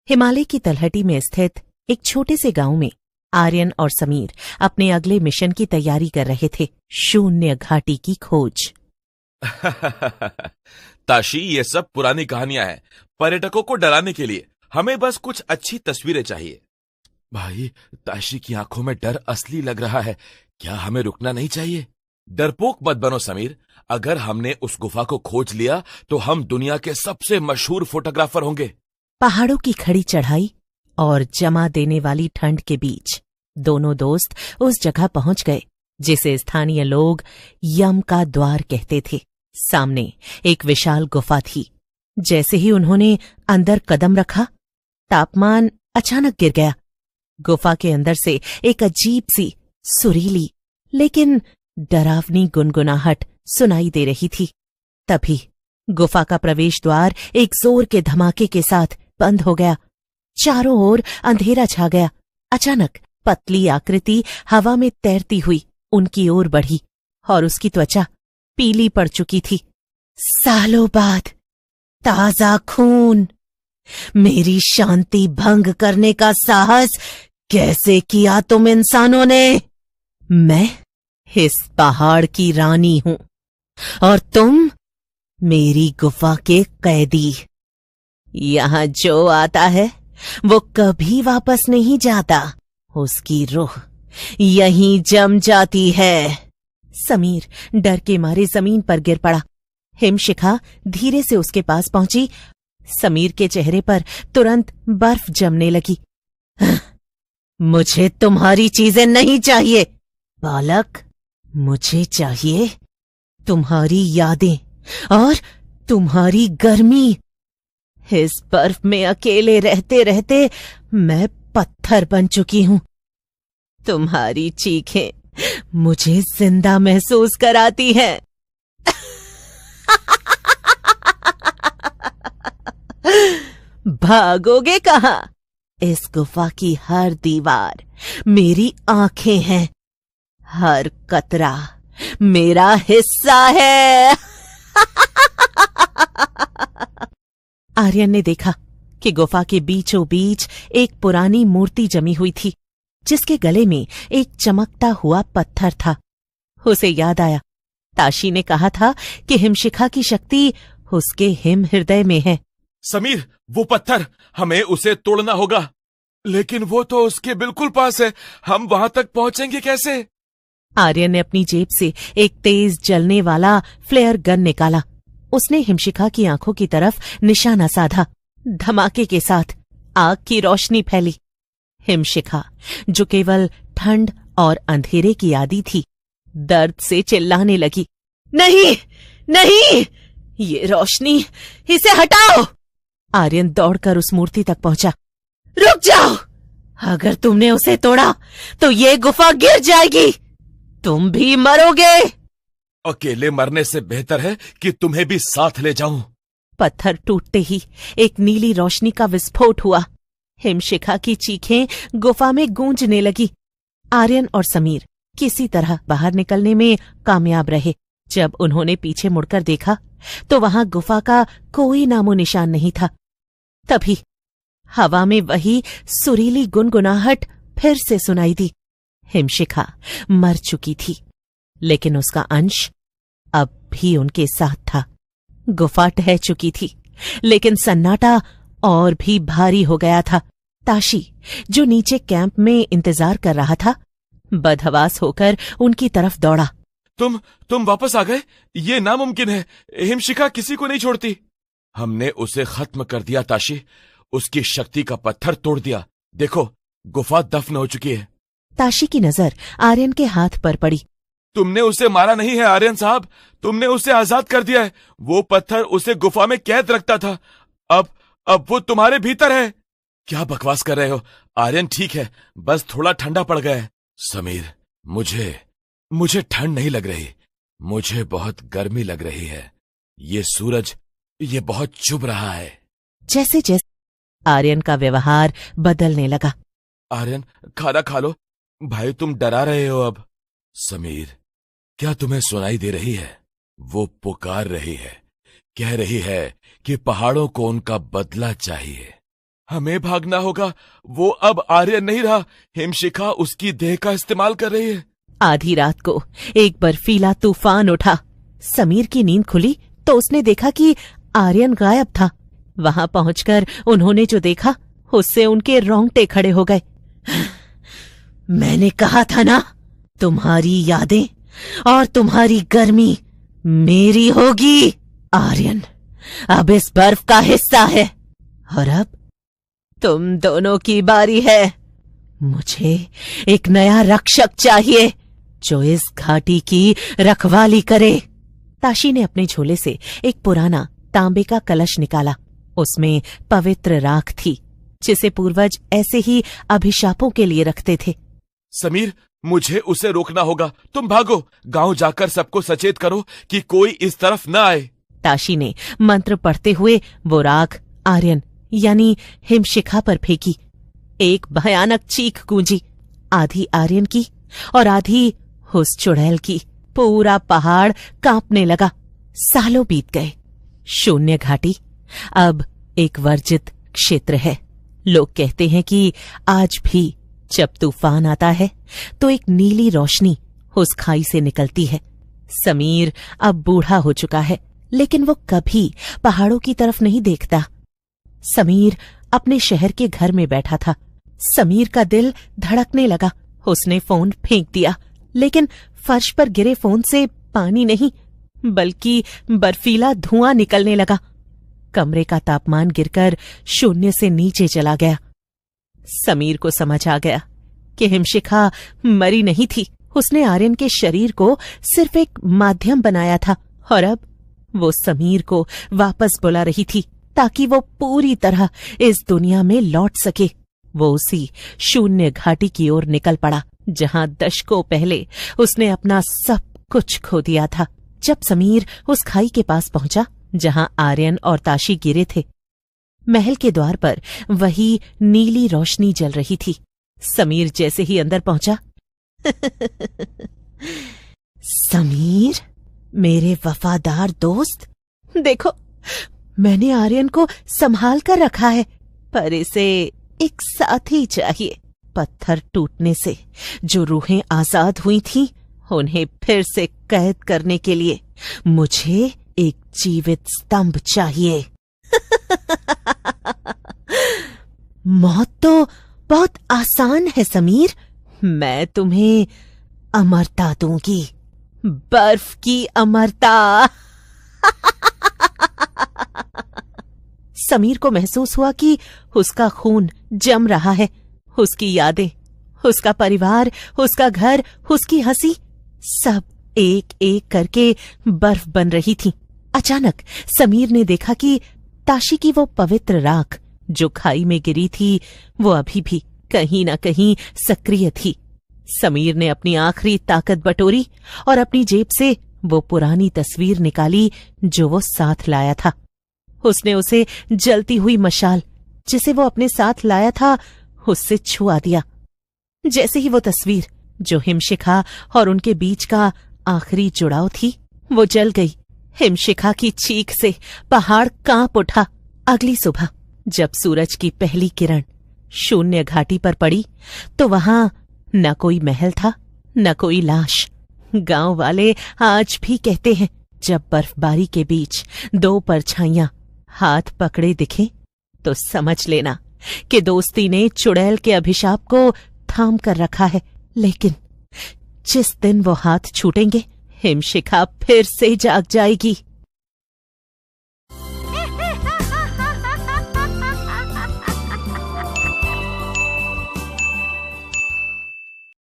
हिमालय की तलहटी में स्थित एक छोटे से गांव में आर्यन और समीर अपने अगले मिशन की तैयारी कर रहे थे, शून्य घाटी की खोज। ताशी, ये सब पुरानी कहानियां हैं, पर्यटकों को डराने के लिए। हमें बस कुछ अच्छी तस्वीरें चाहिए। भाई, ताशी की आंखों में डर असली लग रहा है। क्या हमें रुकना नहीं चाहिए? डरपोक मत बनो समीर। अगर हमने उस गुफा को खोज लिया तो हम दुनिया के सबसे मशहूर फोटोग्राफर होंगे। पहाड़ों की खड़ी चढ़ाई और जमा देने वाली ठंड के बीच दोनों दोस्त उस जगह पहुंच गए जिसे स्थानीय लोग यम का द्वार कहते थे। सामने एक विशाल गुफा थी। जैसे ही उन्होंने अंदर कदम रखा, तापमान अचानक गिर गया। गुफा के अंदर से एक अजीब सी सुरीली लेकिन डरावनी गुनगुनाहट सुनाई दे रही थी। तभी गुफा का प्रवेश द्वार एक जोर के धमाके के साथ बंद हो गया। चारों ओर अंधेरा छा गया। अचानक पतली आकृति हवा में तैरती हुई उनकी ओर बढ़ी और उसकी त्वचा पीली पड़ चुकी थी। सालों बाद ताजा खून। मेरी शांति भंग करने का साहस कैसे किया तुम इंसानों ने? मैं इस पहाड़ की रानी हूं और तुम मेरी गुफा के कैदी। यहां जो आता है वो कभी वापस नहीं जाता। उसकी रूह यहीं जम जाती है। समीर डर के मारे जमीन पर गिर पड़ा। हिमशिखा धीरे से उसके पास पहुंची। समीर के चेहरे पर तुरंत बर्फ जमने लगी। मुझे तुम्हारी चीजें नहीं चाहिए बालक। मुझे चाहिए तुम्हारी यादें और तुम्हारी गर्मी। इस बर्फ में अकेले रहते रहते मैं पत्थर बन चुकी हूं। तुम्हारी चीखें मुझे जिंदा महसूस कराती हैं। भागोगे कहां? इस गुफा की हर दीवार मेरी आंखें हैं। हर कतरा मेरा हिस्सा है। आर्यन ने देखा कि गुफा के बीचों बीच एक पुरानी मूर्ति जमी हुई थी जिसके गले में एक चमकता हुआ पत्थर था। उसे याद आया, ताशी ने कहा था कि हिमशिखा की शक्ति उसके हिम हृदय में है। समीर, वो पत्थर, हमें उसे तोड़ना होगा। लेकिन वो तो उसके बिल्कुल पास है। हम वहां तक पहुंचेंगे कैसे? आर्यन ने अपनी जेब से एक तेज जलने वाला फ्लेयर गन निकाला। उसने हिमशिखा की आंखों की तरफ निशाना साधा। धमाके के साथ आग की रोशनी फैली। हिमशिखा, जो केवल ठंड और अंधेरे की आदी थी, दर्द से चिल्लाने लगी। नहीं, नहीं, ये रोशनी, इसे हटाओ। आर्यन दौड़कर उस मूर्ति तक पहुंचा। रुक जाओ, अगर तुमने उसे तोड़ा तो ये गुफा गिर जाएगी। तुम भी मरोगे। अकेले मरने से बेहतर है कि तुम्हें भी साथ ले जाऊं। पत्थर टूटते ही एक नीली रोशनी का विस्फोट हुआ। हिमशिखा की चीखें गुफा में गूंजने लगी। आर्यन और समीर किसी तरह बाहर निकलने में कामयाब रहे। जब उन्होंने पीछे मुड़कर देखा तो वहां गुफा का कोई नामो निशान नहीं था। तभी हवा में वही सुरीली गुनगुनाहट फिर से सुनाई दी। हिमशिखा मर चुकी थी, लेकिन उसका अंश अब भी उनके साथ था। गुफा ढह चुकी थी, लेकिन सन्नाटा और भी भारी हो गया था। ताशी, जो नीचे कैंप में इंतजार कर रहा था, बदहवास होकर उनकी तरफ दौड़ा। तुम वापस आ गए? ये नामुमकिन है। हिमशिखा किसी को नहीं छोड़ती। हमने उसे खत्म कर दिया ताशी। उसकी शक्ति का पत्थर तोड़ दिया। देखो, गुफा दफन हो चुकी है। ताशी की नजर आर्यन के हाथ पर पड़ी। तुमने उसे मारा नहीं है आर्यन साहब, तुमने उसे आजाद कर दिया है। वो पत्थर उसे गुफा में कैद रखता था। अब वो तुम्हारे भीतर है। क्या बकवास कर रहे हो? आर्यन ठीक है, बस थोड़ा ठंडा पड़ गया है। समीर, मुझे ठंड नहीं लग रही। मुझे बहुत गर्मी लग रही है। ये सूरज, ये बहुत चुभ रहा है। जैसे जैसे आर्यन का व्यवहार बदलने लगा। आर्यन, खाना खा लो। भाई, तुम डरा रहे हो अब। समीर, क्या तुम्हें सुनाई दे रही है? वो पुकार रही है, कह रही है कि पहाड़ों को उनका बदला चाहिए। हमें भागना होगा। वो अब आर्यन नहीं रहा, हिमशिखा उसकी देह का इस्तेमाल कर रही है। आधी रात को एक बर्फीला तूफान उठा। समीर की नींद खुली तो उसने देखा कि आर्यन गायब था। वहां पहुंचकर उन्होंने जो देखा उससे उनके रोंगटे खड़े हो गए। मैंने कहा था ना, तुम्हारी यादें और तुम्हारी गर्मी मेरी होगी। आर्यन अब इस बर्फ का हिस्सा है और अब तुम दोनों की बारी है। मुझे एक नया रक्षक चाहिए जो इस घाटी की रखवाली करे। ताशी ने अपने झोले से एक पुराना तांबे का कलश निकाला। उसमें पवित्र राख थी जिसे पूर्वज ऐसे ही अभिशापों के लिए रखते थे। समीर, मुझे उसे रोकना होगा। तुम भागो, गांव जाकर सबको सचेत करो कि कोई इस तरफ न आए। ताशी ने मंत्र पढ़ते हुए वो राख आर्यन यानी हिमशिखा पर फेंकी। एक भयानक चीख गूंजी, आधी आर्यन की और आधी उस चुड़ैल की। पूरा पहाड़ कांपने लगा। सालों बीत गए। शून्य घाटी अब एक वर्जित क्षेत्र है। लोग कहते हैं कि आज भी जब तूफान आता है तो एक नीली रोशनी उस खाई से निकलती है। समीर अब बूढ़ा हो चुका है, लेकिन वो कभी पहाड़ों की तरफ नहीं देखता। समीर अपने शहर के घर में बैठा था। समीर का दिल धड़कने लगा। उसने फोन फेंक दिया, लेकिन फर्श पर गिरे फोन से पानी नहीं बल्कि बर्फीला धुआं निकलने लगा। कमरे का तापमान गिरकर शून्य से नीचे चला गया। समीर को समझ आ गया कि हिमशिखा मरी नहीं थी। उसने आर्यन के शरीर को सिर्फ एक माध्यम बनाया था और अब वो समीर को वापस बुला रही थी ताकि वो पूरी तरह इस दुनिया में लौट सके। वो उसी शून्य घाटी की ओर निकल पड़ा जहां दशकों पहले उसने अपना सब कुछ खो दिया था। जब समीर उस खाई के पास पहुंचा जहां आर्यन और ताशी गिरे थे, महल के द्वार पर वही नीली रोशनी जल रही थी। समीर जैसे ही अंदर पहुंचा, समीर, मेरे वफादार दोस्त, देखो मैंने आर्यन को संभाल कर रखा है, पर इसे एक साथी चाहिए। पत्थर टूटने से जो रूहें आजाद हुई थीं, उन्हें फिर से कैद करने के लिए मुझे एक जीवित स्तंभ चाहिए। मौत तो बहुत आसान है समीर, मैं तुम्हें अमरता दूंगी, बर्फ की अमरता। समीर को महसूस हुआ कि उसका खून जम रहा है। उसकी यादें, उसका परिवार, उसका घर, उसकी हंसी, सब एक एक करके बर्फ बन रही थी। अचानक समीर ने देखा कि ताशी की वो पवित्र राख जो खाई में गिरी थी, वो अभी भी कहीं न कहीं सक्रिय थी। समीर ने अपनी आखिरी ताकत बटोरी और अपनी जेब से वो पुरानी तस्वीर निकाली जो वो साथ लाया था। उसने उसे जलती हुई मशाल जिसे वो अपने साथ लाया था उससे छुआ दिया। जैसे ही वो तस्वीर जो हिमशिखा और उनके बीच का आखिरी जुड़ाव थी, वो जल गई। हिमशिखा की चीख से पहाड़ कांप उठा। अगली सुबह जब सूरज की पहली किरण शून्य घाटी पर पड़ी तो वहां न कोई महल था, न कोई लाश। गांव वाले आज भी कहते हैं, जब बर्फबारी के बीच दो परछाइयां हाथ पकड़े दिखे तो समझ लेना कि दोस्ती ने चुड़ैल के अभिशाप को थाम कर रखा है। लेकिन जिस दिन वो हाथ छूटेंगे, हिमशिखा फिर से जाग जाएगी।